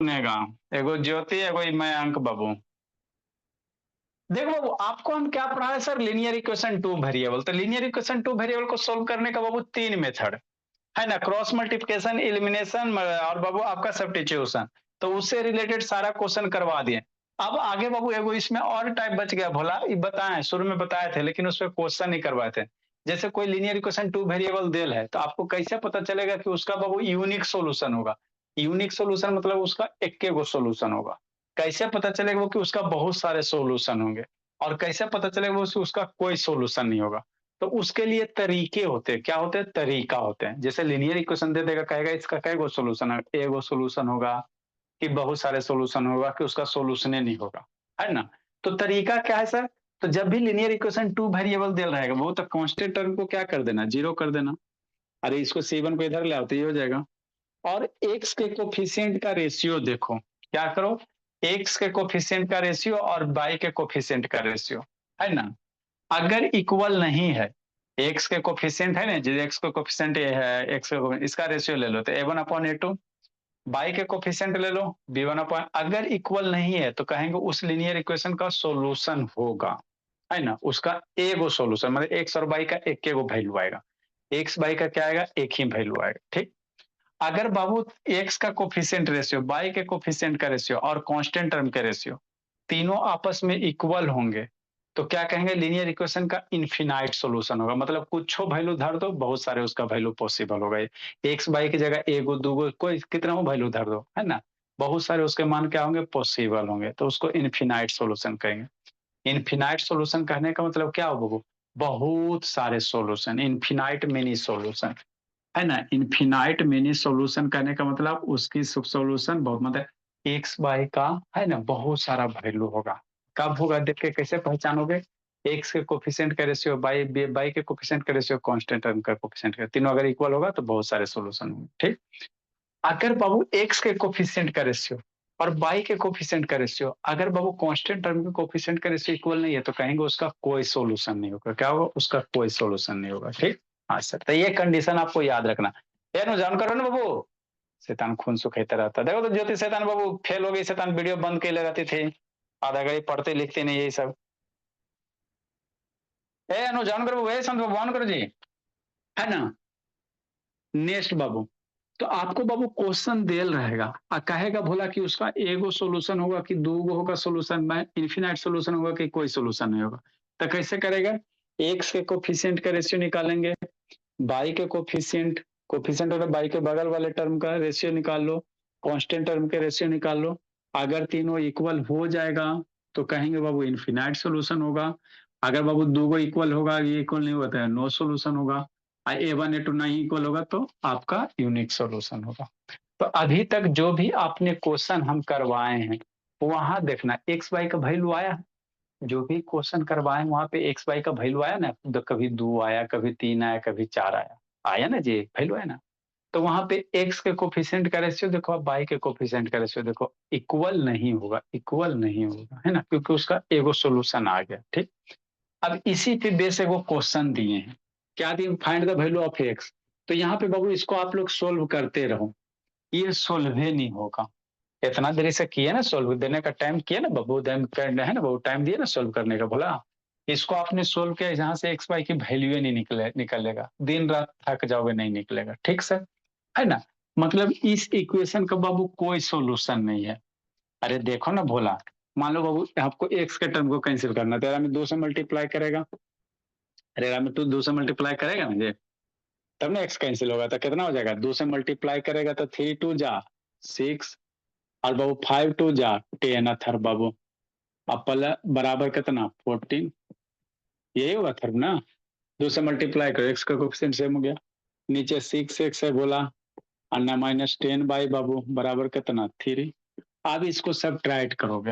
सुनेगा। एगो ज्योति, एगो मैं अंक बाबू। देखो बाबू, आपको हम क्या पढ़ा है sir? Linear equation two variable. तो लीनियर इक्वेशन टू वेरिएबल को सोल्व करने का बाबू तीन मेथड है ना, क्रॉस मल्टीप्लिकेशन, एलिमिनेशन और बाबू आपका सब्स्टिट्यूशन। तो उससे रिलेटेड सारा क्वेश्चन करवा दिए। अब आगे बाबू एगो इसमें और टाइप बच गया, भोला ये बताएं, शुरू में बताए थे लेकिन उस पर क्वेश्चन नहीं करवाए थे। जैसे कोई लीनियर इक्वेशन टू वेरिएबल देल है तो आपको कैसे पता चलेगा कि उसका बाबू यूनिक सोल्यूशन होगा? यूनिक सोल्यूशन मतलब उसका एक गो सोल्यूशन होगा। कैसे पता चलेगा वो कि उसका बहुत सारे सोल्यूशन होंगे? और कैसे पता चलेगा वो उसका कोई सोल्यूशन नहीं होगा? तो उसके लिए तरीके होते हैं। क्या होते हैं? तरीका होते हैं। जैसे लीनियर इक्वेशन दे देगा, कहेगा इसका कई गो सोल्यूशन है, एगो सोल्यूशन होगा कि बहुत सारे सोल्यूशन होगा कि उसका सोल्यूशन नहीं होगा, है ना? तो तरीका क्या है सर? तो जब भी लीनियर इक्वेशन टू वेरिएबल दे रहेगा वो तो कांस्टेंट टर्म को क्या कर देना, जीरो कर देना। अरे इसको C1 को इधर ले आओ तो ये हो जाएगा। और एक्स के कोफिशिएंट का रेशियो देखो, क्या करो, एक्स के कोफिशिएंट का रेशियो और वाई के कोफिशिएंट का रेशियो, है ना? अगर इक्वल नहीं है, एक्स के कोफिशिएंट है ना, जो एक्स का कोफिशिएंट ये है, एक्स का इसका रेशियो ले लो तो A1/A2, बाई के कोफिशिएंट ले लो B1/, अगर इक्वल नहीं है तो कहेंगे उस लीनियर इक्वेशन का सॉल्यूशन होगा, है ना? उसका एगो सॉल्यूशन मतलब एक्स और बाई का एक एगो वैल्यू आएगा। एक्स बाई का क्या आएगा? एक ही वैल्यू आएगा, ठीक। अगर बाबू एक्स का कोफिशिएंट रेशियो, बाई के कोफिशिएंट का रेशियो और कांस्टेंट टर्म के रेशियो तीनों आपस में इक्वल होंगे तो क्या कहेंगे? लीनियर इक्वेशन का इनफिनाइट सॉल्यूशन होगा। मतलब कुछ वैल्यू धर दो, बहुत सारे उसका वैल्यू पॉसिबल होगा। एक्स बाई की जगह एगो दूगो कोई कितना वैल्यू धर दो, है ना, बहुत सारे उसके मान क्या होंगे? पॉसिबल होंगे। तो उसको इनफिनाइट सॉल्यूशन कहेंगे। इनफिनाइट सॉल्यूशन कहने का मतलब क्या होगा? बहुत सारे सॉल्यूशन, इनफिनाइट मेनी सॉल्यूशन, है ना? इनफिनाइट मेनी सॉल्यूशन कहने का मतलब उसकी सॉल्यूशन बहुत, मतलब एक्स बाई का, है ना, बहुत सारा वैल्यू होगा। कब होगा देख के कैसे पहचानोगे? एक्स के कोफिशिएंट का रेशियो, बाई बाई के कोफिशिएंट का रेशियो, कांस्टेंट टर्म का कोफिशिएंट का, तीनों अगर इक्वल होगा तो बहुत सारे सॉल्यूशन होंगे, ठीक। अगर बाबू एक्स के कोफिशिएंट का रेशियो और बाई के कोफिशिएंट का रेशियो, अगर बाबू कांस्टेंट टर्म के कोफिशिएंट का रेशियो इक्वल नहीं है तो कहेंगे उसका कोई सॉल्यूशन नहीं होगा। क्या होगा? उसका कोई सॉल्यूशन नहीं होगा, ठीक। हाँ सर, तो ये कंडीशन आपको याद रखना। ये नो जान करो ना बाबू, शैतान खून सुखाता रहता। देखो तो ज्योति शैतान बाबू फेल हो गई, शैतान वीडियो बंद के ले रहती थी, आधा घड़ी पढ़ते लिखते नहीं यही सब। ए अनु जान करो बाबू, ए संत बाबू ऑन करो जी, है ना। नेक्स्ट बाबू, तो आपको बाबू क्वेश्चन देल रहेगा और कहेगा भोला कि उसका एगो सोल्यूशन होगा कि दो गो होगा सोल्यूशन में, इन्फिनाइट सोल्यूशन होगा कि कोई सोल्यूशन नहीं होगा। तो कैसे करेगा? एक्स के कोफिशिएंट का रेशियो निकालेंगे, बाई के कोफिशिएंट, कोफिशिएंट और बाई के बगल वाले टर्म का रेशियो निकाल लो, कांस्टेंट टर्म के रेशियो निकाल लो। अगर तीनों इक्वल हो जाएगा तो कहेंगे बाबू इनफिनाइट सोल्यूशन होगा। अगर बाबू दो गो इक्वल होगा, ये इक्वल नहीं होता है, नो सोल्यूशन होगा। A1 A2 नहीं इक्वल होगा तो आपका यूनिक सोल्यूशन होगा। तो अभी तक जो भी आपने क्वेश्चन हम करवाए हैं वहां देखना एक्स वाई का वैल्यू आया। जो भी क्वेश्चन करवाए वहां पे एक्स वाई का वैल्यू आया ना, तो कभी 2 आया, कभी 3 आया, कभी 4 आया, आया ना जी, वैल्यू है ना। तो वहां पे एक्स के कोफिशिएंट का रेशियो देखो, अब बाई के कोफिशिएंट का रेशियो देखो, इक्वल नहीं होगा, इक्वल नहीं होगा, है ना, क्योंकि उसका एगो सोल्यूशन आ गया, ठीक। अब इसी पे बेस एगो क्वेश्चन दिए हैं, क्या दिए? Find the value of x. तो यहाँ पे बाबू इसको आप लोग सोल्व करते रहो, ये सोल्व ही नहीं होगा। इतना देरी से किए ना, सोल्व देने का टाइम किया ना बाबू, है ना बाबू, टाइम दिए ना सोल्व करने का, बोला इसको आपने सोल्व किया, जहां से एक्स वाई की वैल्यू ही नहीं निकलेगा, दिन रात थक जाओगे नहीं निकलेगा, ठीक सर, है ना। मतलब इस इक्वेशन का बाबू कोई सोल्यूशन नहीं है। अरे देखो ना भोला, मान लो बाबू आपको एक्स के टर्म को कैंसिल करना, तेरा में 2 से मल्टीप्लाई करेगा, अरे में तू 2 से मल्टीप्लाई करेगा ना ये, तब ना एक्स कैंसिल होगा तो कितना हो जाएगा? 2 से मल्टीप्लाई करेगा तो 3 2 जा 6, और बाबू 5 2 जा 10 अथर बाबू, अब पल बराबर कितना 14, यही होगा थर्म ना। 2 से मल्टीप्लाई करो, एक्स का कोफिशिएंट सेम हो गया, नीचे 6 है बोला, अन्ना -10 बाई बाबू बराबर कितना 3। अब इसको सब्ट्रैक्ट करोगे,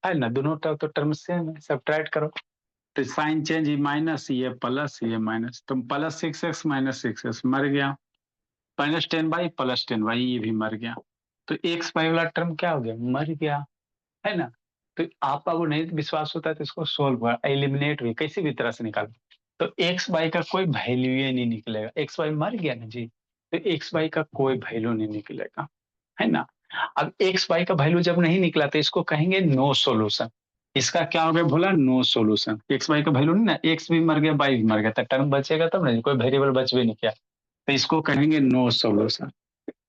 है ना, दोनों तो टर्म सेम है, सब्ट्रैक्ट करो तो साइन चेंज, ये माइनस ये प्लस ये माइनस, तो +6x -6x मर गया, -10 बाई +10 बाई ये भी मर गया। तो एक्स बाई वाला टर्म क्या हो गया? मर गया, है ना। तो आप अगर नहीं विश्वास होता है तो इसको सोल्व कर, एलिमिनेट भी किसी भी तरह से निकालो, तो एक्स बाई का कोई वैल्यू ही नहीं निकलेगा, एक्स बाई मर गया ना जी, तो एक्स बाई का कोई वैल्यू नहीं निकलेगा, है ना। अब एक्स वाई का वैल्यू जब नहीं निकला तो इसको कहेंगे नो सॉल्यूशन। इसका क्या हो गया बोला, नो सॉल्यूशन। एक्स वाई का वैल्यू नहीं ना, एक्स भी मर गया वाई भी मर गया, तो टर्म बचेगा तब ना, कोई वेरिएबल बच भी नहीं किया, तो इसको कहेंगे नो सॉल्यूशन।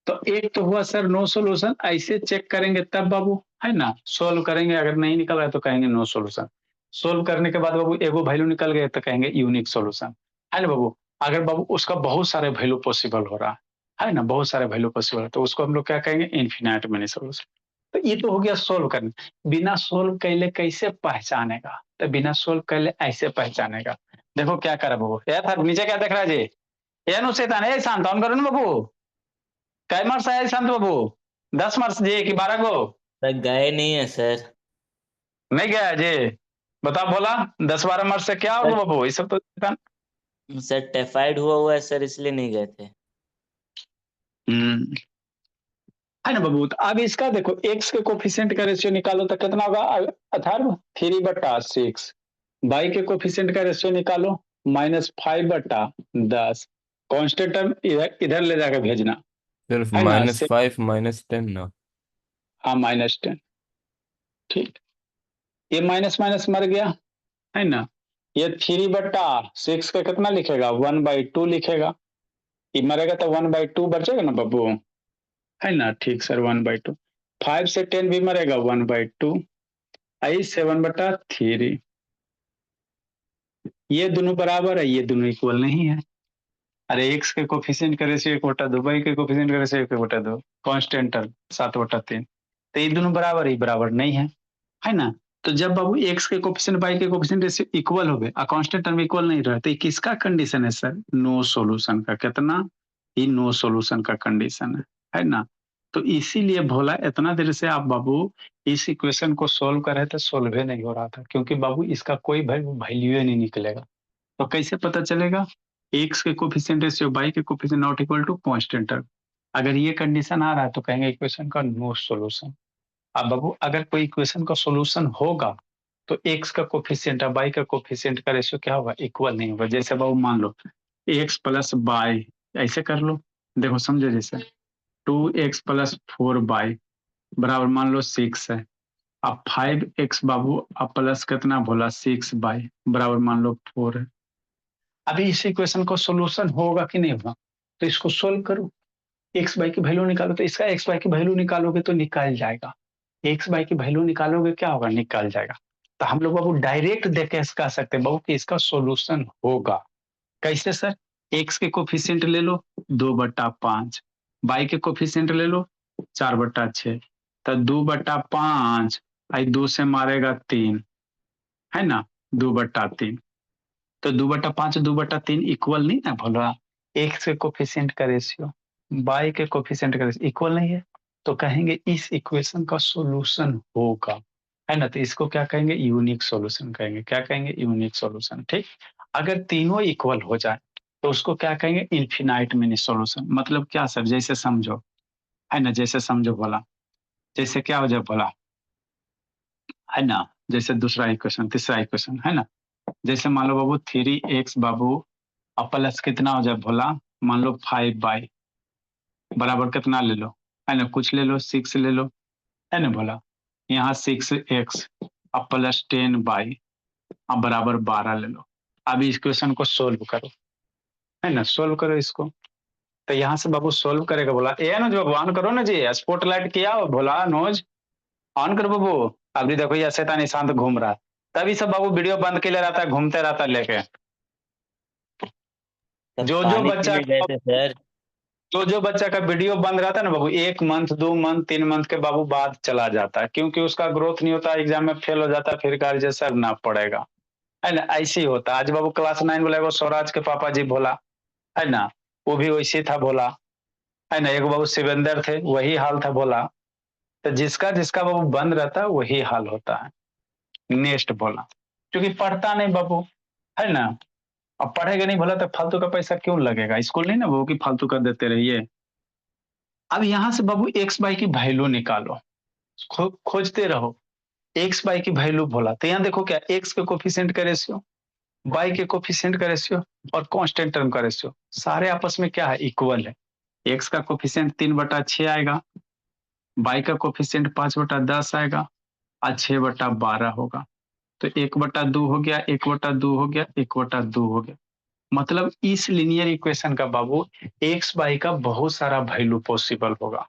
तो एक तो हुआ सर नो सॉल्यूशन, ऐसे चेक करेंगे तब बाबू, है ना, सोल्व करेंगे, अगर नहीं निकल रहा है तो कहेंगे नो सॉल्यूशन। सोल्व करने के बाद बाबू एगो वैल्यू निकल गए तो कहेंगे यूनिक सॉल्यूशन, है ना बाबू। अगर बाबू उसका बहुत सारे वैल्यू पॉसिबल हो रहा है ना, बहुत सारे वैल्यू पॉसिबल है, तो उसको हम लोग क्या कहेंगे, इन्फिनाइट मेनी सॉल्यूशन। तो ये तो हो गया सोल्व करने। बिना सोल्व कैले कैसे पहचानेगा, तो बिना सोल्व कैले ऐसे पहचानेगा। देखो क्या करा बाबू, यार नीचे क्या देख रहा है जी, ये नु शैतान है, शांत ऑन करो ना बाबू। कै मार्क्स आया शांत बाबू, 10 मार्क्स जी कि 12 को? सर गए नहीं है सर। नहीं गया जी, बता बोला 10-12 मार्क्स से क्या होगा बाबू, ये सब तो सर टाइफाइड हुआ है सर, इसलिए नहीं गए थे। हम्म, है ना बाबू। तो अब इसका देखो, एक्स के कोफिशिएंट का रेशियो निकालो तो कितना होगा, अथर्व 3/6। वाई के कोफिशिएंट का रेशियो निकालो -5/10। कांस्टेंट टर्म इधर इधर ले जाकर भेजना, सिर्फ है ना, -5 -10 ना। हाँ -10, ठीक। ये माइनस माइनस मर गया, है ना। ये 3/6 का कितना लिखेगा, 1/2 लिखेगा। ये मरेगा तो 1/2 बचेगा ना बाबू, है ना, ठीक सर 1/2। 5 से 10 भी मरेगा 1/2, आई 7/3। ये दोनों बराबर है, ये दोनों इक्वल नहीं है। अरे एक्स के कोफिशिएंट का रेशियो 1/2, वाई के कोफिशिएंट का रेशियो 1/2, कांस्टेंट टर्म 7/3, तो ये दोनों बराबर ही बराबर नहीं है ना। तो जब बाबू एक्स के कोफिशिएंट वाई के कोफिशिएंट रेशियो इक्वल हो गए और कांस्टेंट टर्म इक्वल नहीं रहे, तो ये किसका कंडीशन है सर, नो सॉल्यूशन का। कितना, ये नो सॉल्यूशन का कंडीशन है ना। तो इसीलिए भोला इतना देर से आप बाबू इस इक्वेशन को सोल्व कर रहे थे, सोल्व ही नहीं हो रहा था, क्योंकि बाबू इसका कोई वैल्यू नहीं निकलेगा। तो कैसे पता चलेगा, एक्स के कोफिशिएंट रेशियो वाई के coefficient not equal to constant term. अगर ये कंडीशन आ रहा है तो कहेंगे इक्वेशन का नो सॉल्यूशन। अब बाबू अगर कोई इक्वेशन का सॉल्यूशन होगा तो एक्स का कोफिशिएंट और वाई का कोफिशिएंट का रेशियो क्या होगा, इक्वल नहीं होगा। जैसे बाबू मान लो एक्स प्लस वाई, ऐसे कर लो, देखो समझो, जैसे 2x + 4y बराबर मान लो 6 है। अब 5x बाबू अब प्लस कितना बोला 6y बराबर मान लो 4 है। अभी इस इक्वेशन का सॉल्यूशन होगा कि नहीं होगा, तो इसको सोल्व करो, एक्स वाई की वैल्यू निकालो, तो इसका एक्स वाई की वैल्यू निकालोगे तो निकाल जाएगा। एक्स वाई की वैल्यू निकालोगे क्या होगा, निकाल जाएगा। तो हम लोग बाबू डायरेक्ट देख के कह सकते हैं बाबू कि इसका सॉल्यूशन होगा। कैसे सर, एक्स के कोफिशिएंट ले लो 2/5, वाई के कोफिशिएंट ले लो 4/6, तो 2/5, आई 2 से मारेगा 3, है ना, 2/3। तो 2/5 2/3 इक्वल नहीं ना बोला, एक्स के कोफिशिएंट का रेशियो वाई के कोफिशिएंट का रेशियो इक्वल नहीं है, तो कहेंगे इस इक्वेशन का सॉल्यूशन होगा, है ना। तो इसको क्या कहेंगे, यूनिक सॉल्यूशन कहेंगे। क्या कहेंगे, यूनिक सॉल्यूशन, ठीक। अगर तीनों इक्वल हो जाए तो उसको क्या कहेंगे, इन्फिनाइट मिनी सॉल्यूशन। मतलब क्या सर, जैसे समझो, है ना, जैसे समझो बोला, जैसे क्या हो जाए बोला, है ना, जैसे दूसरा इक्वेशन, तीसरा इक्वेशन, है ना। जैसे मान लो बाबू 3x बाबू अब प्लस कितना हो जाए भोला, मान लो 5y बराबर कितना ले लो, है ना, कुछ ले लो 6 ले लो, है ना भोला। यहाँ 6x अब +10y अब बराबर 12 ले लो। अब इस क्वेश्चन को सोल्व करो, है ना, सोल्व करो इसको। तो यहाँ से बाबू सोल्व करेगा बोला, ए अनुज बाबू ऑन करो ना जी, स्पॉटलाइट किया हो बोला, अनुज ऑन करो बाबू। अभी देखो ये शैतान शांत घूम रहा है, तभी सब बाबू वीडियो बंद के लिए रहता है, घूमते रहता है लेके। तब जो जो पानी बच्चा पीने गए थे सर। जो बच्चा का वीडियो बंद रहता है ना बाबू, 1 मंथ 2 मंथ 3 मंथ के बाबू बाद चला जाता है, क्योंकि उसका ग्रोथ नहीं होता, एग्जाम में फेल हो जाता है, फिर कार्य सर ना पड़ेगा, है ना, ऐसे ही होता है। आज बाबू क्लास 9 बोला, वो स्वराज के पापा जी भोला, है ना, वो भी वैसे था भोला, है ना। एक बाबू शिवेंद्र थे, वही हाल था भोला। तो जिसका जिसका बाबू बंद रहता है वही हाल होता है। नेक्स्ट भोला, क्योंकि पढ़ता नहीं बाबू, है ना। अब पढ़ेगा नहीं भोला तो फालतू का पैसा क्यों लगेगा, स्कूल नहीं ना वो कि फालतू का देते रहिए। अब यहां से बाबू एक्स वाई की वैल्यू निकालो, खोजते रहो एक्स वाई की वैल्यू भोला। तो यहाँ देखो क्या, एक्स के कोफिशिएंट का रेशियो, वाई के कोफिशिएंट का रेशियो और कांस्टेंट टर्म का रेशियो सारे आपस में क्या है, इक्वल है। एक्स का कोफिशिएंट 3/6 आएगा, y का कोफिशिएंट 5/10 आएगा और 6/12 होगा। तो 1/2 हो गया, 1/2 हो गया, 1/2 हो गया। मतलब इस लीनियर इक्वेशन का बाबू एक्स बाई का बहुत सारा वैल्यू पॉसिबल होगा।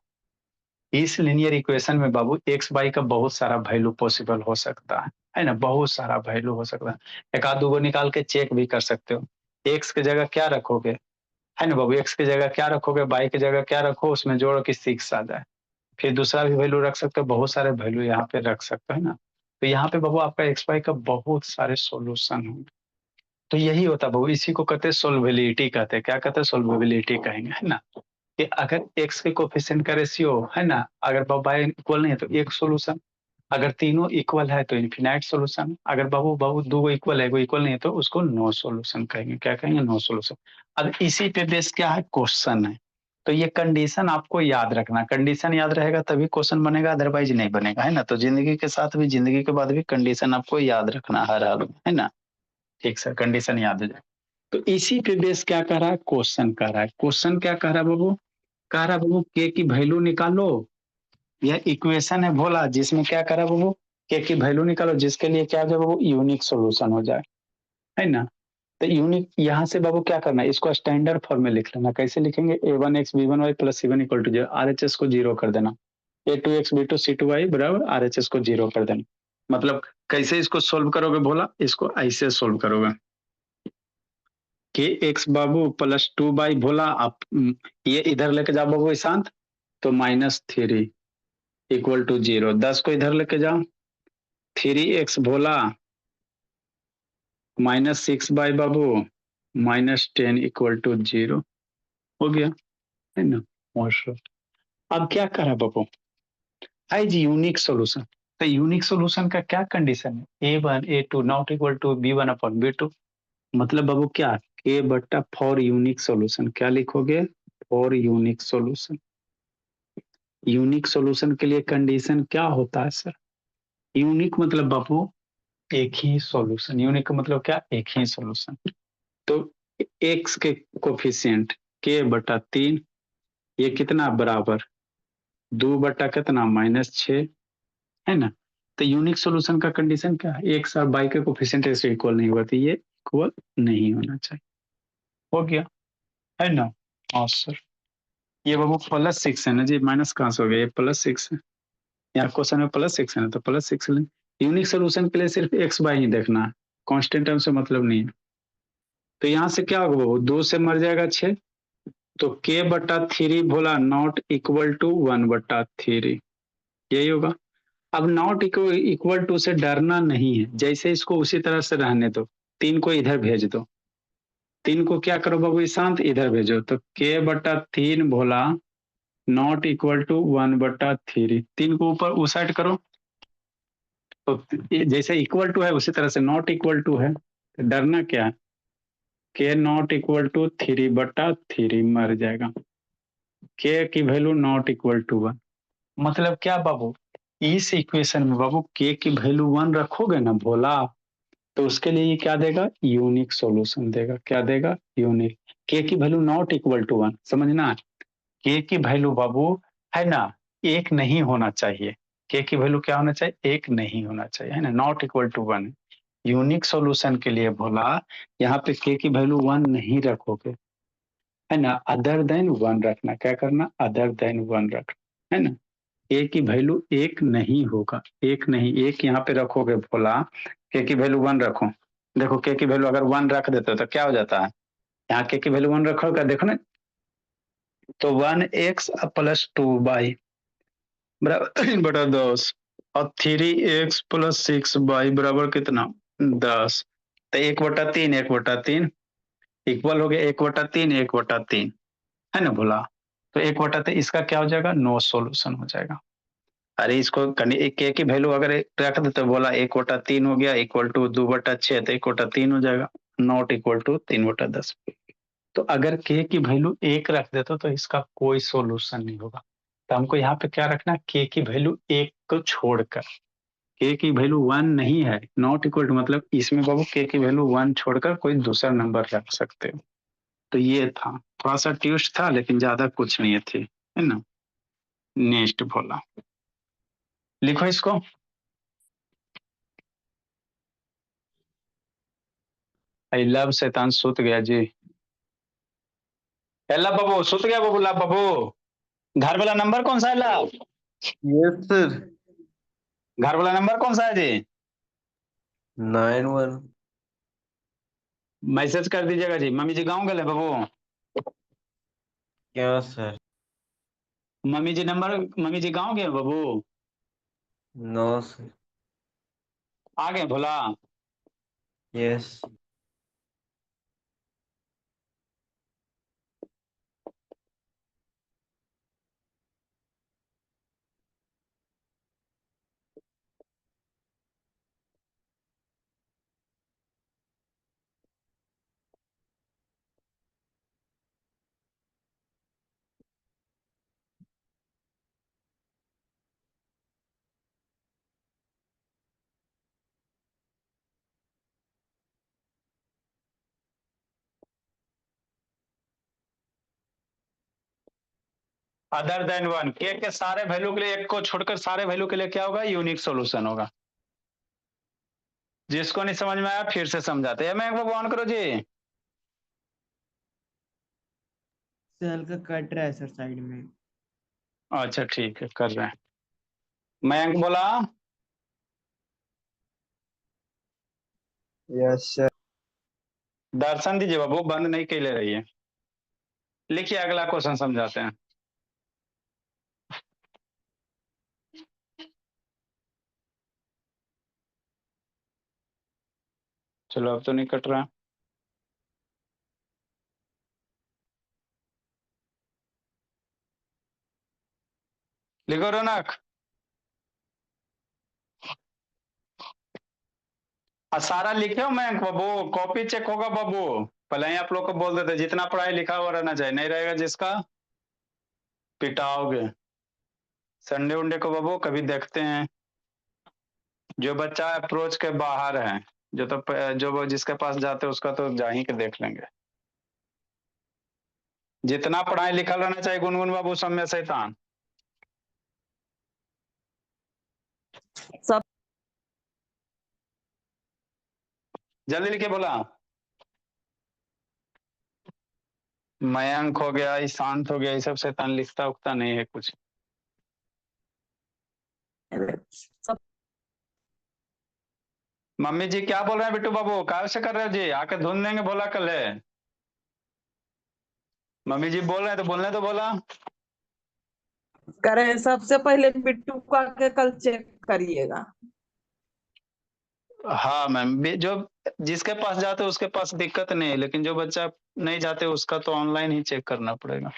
इस लीनियर इक्वेशन में बाबू एक्स बाई का बहुत सारा वैल्यू पॉसिबल हो सकता है ना, बहुत सारा वैल्यू हो सकता है। एक आध दो निकाल के चेक भी कर सकते हो। एक्स की जगह क्या रखोगे, है ना बाबू, एक्स की जगह क्या रखोगे, बाई की जगह क्या रखो, उसमें जोड़ो कि 6 आ जाए। फिर दूसरा भी वैल्यू रख सकते हो, बहुत सारे वैल्यू यहाँ पे रख सकते हो, है ना। तो यहाँ पे बाबू आपका एक्स वाई का बहुत सारे सोल्यूशन होंगे। तो यही होता है बाबू, इसी को कहते हैं सोल्वेबिलिटी कहते हैं। क्या कहते हैं, सोल्वेबिलिटी कहेंगे, है ना। कि अगर एक्स के कोफिशिएंट का रेशियो है ना, अगर बाबू बाई इक्वल नहीं है तो एक सोल्यूशन, अगर तीनों इक्वल है तो इनफिनाइट सोल्यूशन, अगर बाबू बाबू दो इक्वल है, कोई इक्वल नहीं है तो उसको नो सोल्यूशन कहेंगे। क्या कहेंगे, नो सोल्यूशन। अब इसी पे बेस क्या है, क्वेश्चन है। तो ये कंडीशन आपको याद रखना, कंडीशन याद रहेगा तभी क्वेश्चन बनेगा, अदरवाइज नहीं बनेगा, है ना। तो जिंदगी के साथ भी, जिंदगी के बाद भी कंडीशन आपको याद रखना हर हाल में, है ना। ठीक सर, कंडीशन याद हो जाए। तो इसी पे बेस क्या कह रहा है, क्वेश्चन कह रहा है। क्वेश्चन क्या कह रहा है बाबू, कह रहा है बाबू के की वैल्यू निकालो। यह इक्वेशन है भोला, जिसमें क्या करा बाबू, के की वैल्यू निकालो, जिसके लिए क्या हो बाबू, यूनिक सोल्यूशन हो जाए, है ना। तो यूनिक यहाँ से बाबू क्या करना है, इसको स्टैंडर्ड फॉर्म में लिख लेना। कैसे लिखेंगे, a1x b1y plus c1 equal to 0, RHS को 0 कर देना। a2x b2 c2y बराबर RHS को 0 कर देना। मतलब कैसे इसको सोल्व करोगे बोला, इसको ऐसे सोल्व करोगे कि x बाबू प्लस 2y भोला, आप ये इधर लेके जाओ बाबू शांत, तो -3 इक्वल टू 0। 10 को इधर लेके जाओ, 3x Bhola -6 Babu -10 equal to 0 हो गया, है ना। और अब क्या करा बाबू, आई जी यूनिक सोल्यूशन। तो यूनिक सोल्यूशन का क्या कंडीशन है, a1 a2 not equal to b1 upon b2। मतलब बाबू क्या, k बट्टा फॉर यूनिक सोल्यूशन, क्या लिखोगे, for unique solution. Unique solution के लिए कंडीशन क्या होता है सर, यूनिक मतलब बाबू एक ही सॉल्यूशन, यूनिक का मतलब क्या, एक ही सॉल्यूशन। तो एक्स के कोफिशिएंट k/3, ये कितना बराबर 2 बटा कितना -6, है ना। तो यूनिक सॉल्यूशन का कंडीशन क्या है, एक्स और बाई के कोफिशिएंट ऐसे इक्वल नहीं हुआ, तो ये इक्वल नहीं होना चाहिए। हो गया, है ना। हाँ सर, ये बाबू +6 है ना जी, माइनस कहाँ से हो गया, ये +6 है। यहाँ क्वेश्चन में +6 है ना, तो +6 लें। यूनिक सोल्यूशन के लिए सिर्फ एक्स बाई ही देखना है, कांस्टेंट टर्म से मतलब नहीं है। तो यहाँ से क्या होगा बाबू, 2 से मर जाएगा 6, तो k/3 बोला नॉट इक्वल टू 1/3, यही होगा। अब नॉट इक्वल टू से डरना नहीं है, जैसे इसको उसी तरह से रहने दो। 3 को इधर भेज दो, 3 को क्या करो बाबू शांत, इधर भेजो, तो k/3 बोला नॉट इक्वल टू 1/3। 3 को ऊपर उस साइड करो, तो जैसे इक्वल टू है उसी तरह से नॉट इक्वल टू है, तो डरना क्या है, k नॉट इक्वल टू 3/3 मर जाएगा, k की वैल्यू नॉट इक्वल टू 1। मतलब क्या बाबू, इस इक्वेशन में बाबू k की वैल्यू 1 रखोगे ना भोला, तो उसके लिए ये क्या देगा, यूनिक सॉल्यूशन देगा। क्या देगा, यूनिक। k की वैल्यू नॉट इक्वल टू 1, समझना, k की वैल्यू बाबू है ना, एक नहीं होना चाहिए। k की वैल्यू क्या होना चाहिए, एक नहीं होना चाहिए, है ना, not equal to 1। Unique solution के लिए भोला यहाँ पे k की वैल्यू 1 नहीं रखोगे, है ना, अदर देन 1 रखना। क्या करना, अदर देन 1 रखना, है ना। ए की वैल्यू एक नहीं होगा, एक नहीं, एक यहाँ पे रखोगे भोला, के की वैल्यू 1 रखो। देखो के की वैल्यू अगर 1 रख देते हो तो क्या हो जाता है, यहाँ के की वैल्यू 1 रखोगे, देखो ना, तो 1x प्लस 2y बराबर 3/10, और 3x प्लस 6y बराबर कितना, 10। तो 1/3, 1/3 इक्वल हो गया, 1/3, 1/3, है ना भोला। तो 1/3 इसका क्या हो जाएगा, नो सॉल्यूशन हो जाएगा। अरे इसको के की वैल्यू अगर रख दे तो बोला 1/3 हो गया इक्वल टू 2/6, तो 1/3 हो जाएगा, नॉट इक्वल टू 3/10। तो अगर के की वैल्यू 1 रख देते तो इसका कोई सोल्यूशन नहीं होगा। तो हमको यहाँ पे क्या रखना, के की वैल्यू 1 को छोड़कर, के की वैल्यू 1 नहीं है, नॉट इक्वल टू मतलब इसमें बाबू के की वैल्यू 1 छोड़कर कोई दूसरा नंबर रख सकते हो। तो ये था, थोड़ा सा ट्विस्ट था लेकिन ज्यादा कुछ नहीं थी, है ना। नेक्स्ट भोला, लिखो इसको। आई लव शैतान सुत गया जी। ला बाबू सुत गया बाबू, ला बाबू। घर वाला नंबर कौन सा है ला? Yes sir. घर वाला नंबर कौन सा है जी? 91। मैसेज कर दीजिएगा जी। मम्मी जी गाँव गए बाबू? क्या sir? Mummy ji number, mummy ji गाँव गए बाबू? No sir. आ गए Bhola? Yes. Other than one, के सारे वैल्यू के लिए एक को छोड़कर सारे वैल्यू के लिए क्या होगा? यूनिक सॉल्यूशन होगा। जिसको नहीं समझ में आया फिर से समझाते हैं। मैं बाबू ऑन करो जी। सेल का कट रहा है सर साइड में। अच्छा ठीक है, कर रहे हैं। मयंक बोला? Yes sir. दर्शन दीजिए बाबू, बंद नहीं के ले रही है। लिखिए अगला क्वेश्चन समझाते हैं। चलो अब तो नहीं कट रहा। लिखो रौनक। सारा लिखे हो मयंक बाबू, कॉपी चेक होगा बाबू। पहले ही आप लोग को बोल देते, जितना पढ़ाई लिखा हुआ रहना चाहिए, नहीं रहेगा जिसका पिटाओगे। संडे उंडे को बाबू कभी देखते हैं। जो बच्चा अप्रोच के बाहर है, जो जिसके पास जाते हैं उसका तो जा ही के देख लेंगे। जितना पढ़ाई लिखा रहना चाहिए गुनगुन बाबू, सब में शैतान। सब जल्दी लिखे बोला। मयंक हो गया, ईशांत हो गया, ये सब शैतान लिखता उखता नहीं है कुछ। सब मम्मी जी क्या बोल रहे हैं बिट्टू बाबू, काय से कर रहे हो जी? आके धुन देंगे बोला कल है। मम्मी जी बोल रहे हैं तो बोलने तो बोला। करें, सबसे पहले बिट्टू का के कल चेक करिएगा। हाँ मैम, जो जिसके पास जाते उसके पास दिक्कत नहीं है, लेकिन जो बच्चा नहीं जाते उसका तो ऑनलाइन ही चेक करना पड़ेगा।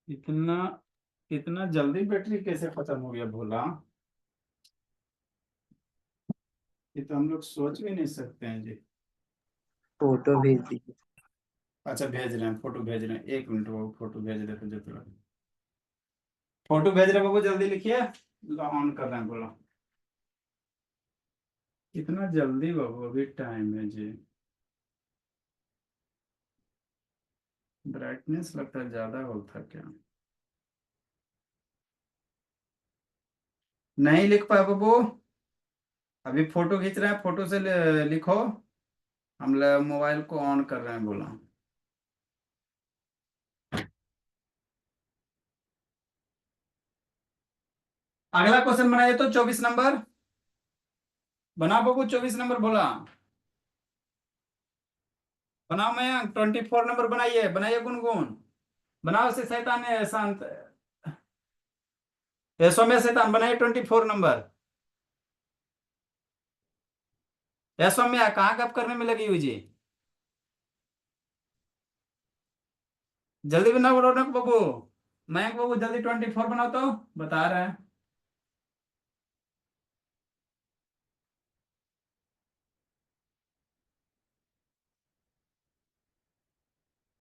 इतना इतना जल्दी बैटरी कैसे खत्म हो गया भोला? ये तो हम लोग सोच भी नहीं सकते हैं जी। फोटो भेज दीजिए। अच्छा भेज रहे हैं, फोटो भेज रहे हैं, 1 मिनट बाबू, फोटो भेज रहे थे जो फोटो भेज रहे हैं बाबू, जल्दी लिखिए। ऑन कर रहे हैं बोला। इतना जल्दी बाबू, अभी टाइम है जी। ब्राइटनेस लगता है ज्यादा होता क्या? नहीं लिख पाए बाबू, अभी फोटो खींच रहे हैं, फोटो से लिखो। हम मोबाइल को ऑन कर रहे हैं बोला। अगला क्वेश्चन बनाइए तो 24 नंबर। बना बाबू 24 नंबर बोला। बनाओ मैं 24 नंबर बनाइए, बनाइए गुनगुन। बनाओ से शैतान है शांत, सौम्य शैतान बनाइए 24 नंबर। सौम्या कहाँ गप करने में लगी हुई जी? जल्दी बनाओ रौनक बाबू, मयंक बाबू जल्दी 24 बनाओ तो, बता रहे हैं।